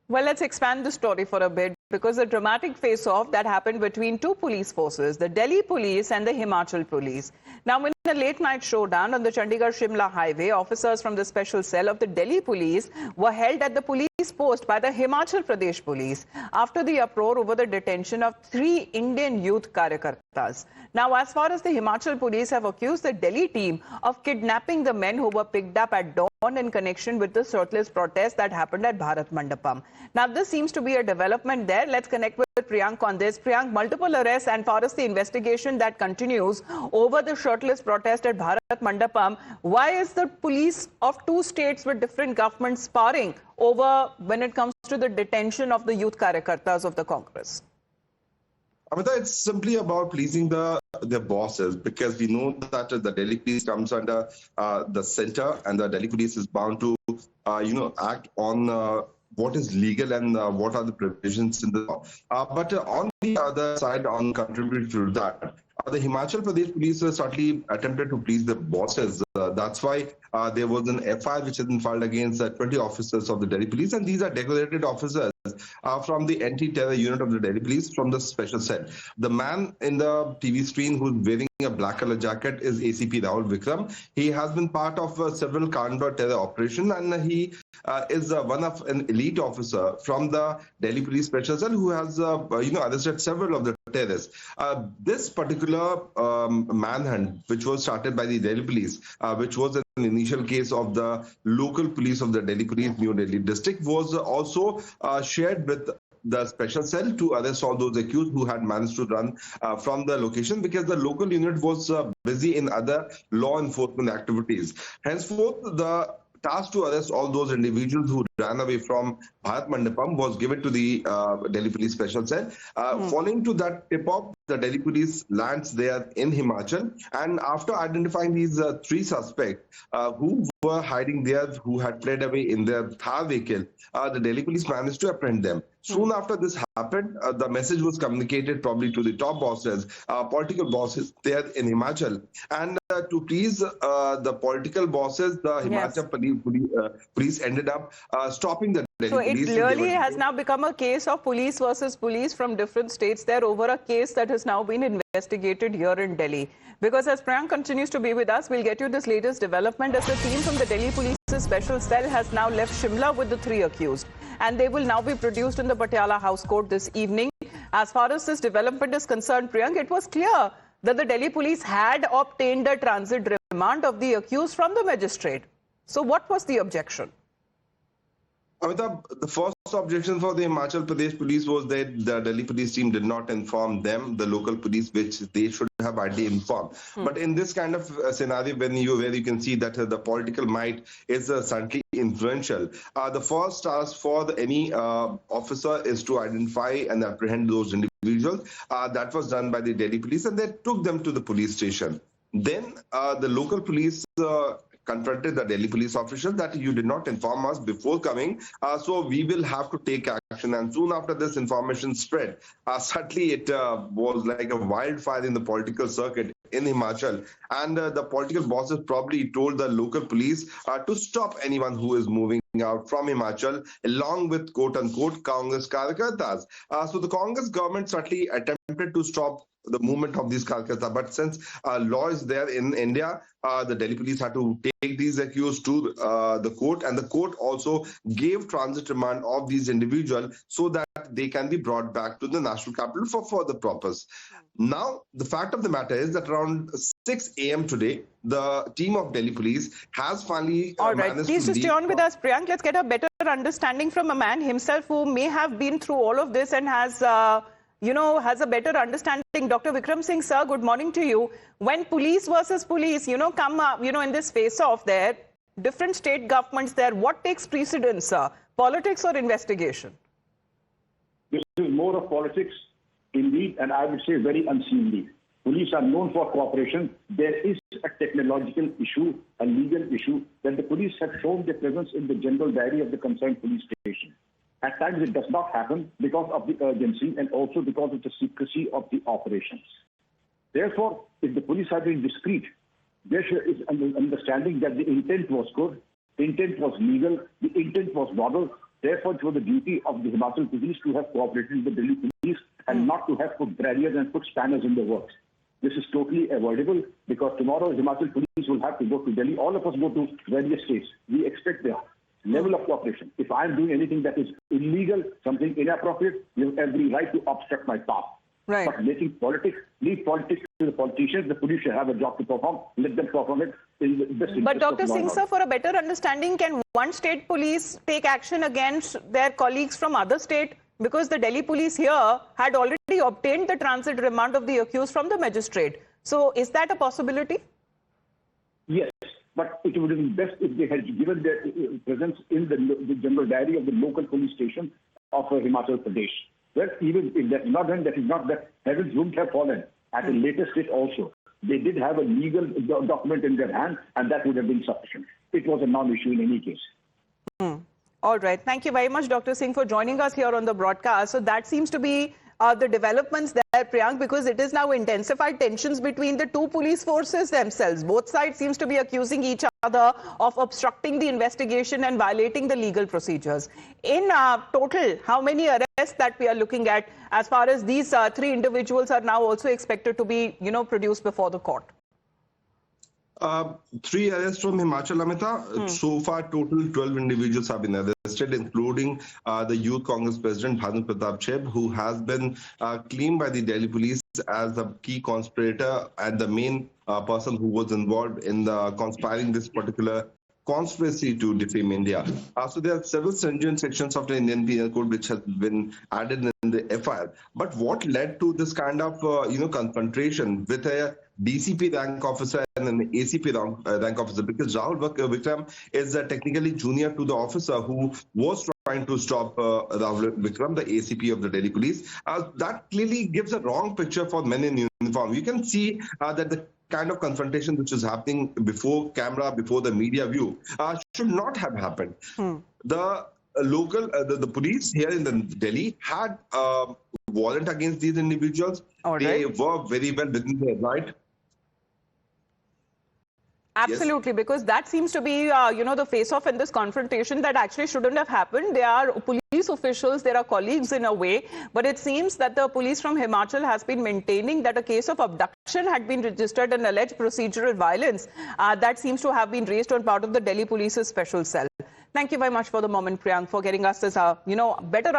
Well, let's expand the story for a bit because the dramatic face-off that happened between two police forces, the Delhi Police and the Himachal Police. Now, in a late-night showdown on the Chandigarh-Shimla highway, officers from the special cell of the Delhi Police were held at the police post by the Himachal Pradesh Police after the uproar over the detention of 3 Indian youth Karikartas. Now, as far as the Himachal Police have accused the Delhi team of kidnapping the men who were picked up at dawn in connection with the shirtless protest that happened at Bharat Mandapam. Now, this seems to be a development there. Let's connect with Priyank on this. Priyank, multiple arrests and far as the investigation that continues over the shirtless protest at Bharat Mandapam, why is the police of two states with different governments sparring over when it comes to the detention of the youth Karikartas of the Congress? Amita, it's simply about pleasing their bosses, because we know that the Delhi Police comes under the center, and the Delhi Police is bound to, act on what is legal and what are the provisions in the law. But on the other side, on contrary to that, the Himachal Pradesh Police certainly attempted to please the bosses. That's why there was an FIR which has been filed against 20 officers of the Delhi Police, and these are decorated officers from the anti-terror unit of the Delhi Police from the special cell. The man in the TV screen who's wearing a black color jacket is ACP Rahul Vikram. He has been part of several counter-terror operations, and he is one of an elite officer from the Delhi Police Special Cell who has, arrested several of the terrorists. This particular manhunt, which was started by the Delhi Police, which was an initial case of the local police of the Delhi Police, New Delhi district, was also shared with the special cell to arrest all those accused who had managed to run from the location, because the local unit was busy in other law enforcement activities. Henceforth, the task to arrest all those individuals who ran away from Bharat Mandapam was given to the Delhi Police Special Cell. Following to that tip-off, the Delhi Police lands there in Himachal, and after identifying these 3 suspects who were hiding there, who had fled away in their Thar vehicle, the Delhi Police managed to apprehend them. Soon after this happened, the message was communicated probably to the top bosses, political bosses there in Himachal. And to please the political bosses, the Himachal police ended up stopping the Delhi Police. So it really has now become a case of police versus police from different states there over a case that has now been investigated here in Delhi. Because as Priyank continues to be with us, we'll get you this latest development as the team from the Delhi Police's special cell has now left Shimla with the 3 accused. And they will now be produced in the Patiala House Court this evening. As far as this development is concerned, Priyank, it was clear that the Delhi Police had obtained a transit remand of the accused from the magistrate. So what was the objection? Amitabh, the first objection for the Himachal Pradesh Police was that the Delhi Police team did not inform them, the local police, which they should have ideally informed. But in this kind of scenario, where you can see that the political might is certainly influential, the first task for any officer is to identify and apprehend those individuals. That was done by the Delhi Police, and they took them to the police station. Then the local police confronted the Delhi police official that you did not inform us before coming, so we will have to take action. And soon after this information spread, certainly it was like a wildfire in the political circuit in Himachal, and the political bosses probably told the local police to stop anyone who is moving out from Himachal along with quote-unquote Congress Karikartas. So the Congress government certainly attempted to stop the movement of these Karikartas, but since law is there in India, the Delhi police had to take these accused to the court, and the court also gave transit remand of these individuals so that they can be brought back to the national capital for further purpose. Now, the fact of the matter is that around 6 a.m. today, the team of Delhi Police has finally All right, please just stay on with us, Priyank. Let's get a better understanding from a man himself who may have been through all of this and has has a better understanding. Dr. Vikram Singh, sir, good morning to you. When police versus police, come up, in this face-off there, different state governments there, what takes precedence, sir? Politics or investigation? This is more of politics, indeed, and I would say very unseemly. Police are known for cooperation. There is a technological issue, a legal issue, that the police have shown their presence in the general diary of the concerned police station. At times it does not happen because of the urgency and also because of the secrecy of the operations. Therefore, if the police are being discreet, there is an understanding that the intent was good, the intent was legal, the intent was noble, Therefore, it was the duty of the Himachal Police to have cooperated with the Delhi Police and not to have put barriers and put spanners in the works. This is totally avoidable because tomorrow Himachal Police will have to go to Delhi. All of us go to various states. We expect their level of cooperation. If I'm doing anything that is illegal, something inappropriate, you have every right to obstruct my path. Right. But making politics, leave politics to the politicians. The police should have a job to perform. Let them perform it in the best interest. But Dr. of law Singh, and sir, order. for a better understanding, can one state police take action against their colleagues from other state? Because the Delhi police here had already obtained the transit remand of the accused from the magistrate. So is that a possibility? Yes, but it would have been best if they had given their presence in the general diary of the local police station of Himachal Pradesh. Well, even if that's not done, that is not that heavens wouldn't have fallen at a later stage also. They did have a legal document in their hand, and that would have been sufficient. It was a non-issue in any case. All right. Thank you very much, Dr. Singh, for joining us here on the broadcast. So that seems to be the developments there, Priyank, because it is now intensified tensions between the two police forces themselves. Both sides seems to be accusing each other of obstructing the investigation and violating the legal procedures. In total, how many arrests that we are looking at as far as these three individuals are now also expected to be, produced before the court? 3 arrests from Himachal, Amita. So far, total 12 individuals have been arrested, including the Youth Congress President, Bharat Mandapam, who has been claimed by the Delhi police as the key conspirator and the main person who was involved in conspiring this particular conspiracy to defame India. So there are several stringent sections of the Indian Penal Code which has been added in the FIR. But what led to this kind of confrontation with a DCP rank officer and an ACP rank officer? Because Rahul Vikram is technically junior to the officer who was trying to stop Rahul Vikram, the ACP of the Delhi police. That clearly gives a wrong picture for men in uniform. You can see that the kind of confrontation which is happening before camera, before the media view, should not have happened. The local, the police here in the Delhi had a warrant against these individuals. They were very well within their right. Absolutely, yes. Because that seems to be, the face-off in this confrontation that actually shouldn't have happened. They are police officials, they are colleagues in a way, but it seems that the police from Himachal has been maintaining that a case of abduction had been registered and alleged procedural violence. That seems to have been raised on part of the Delhi police's special cell. Thank you very much for the moment, Priyank, for getting us this, better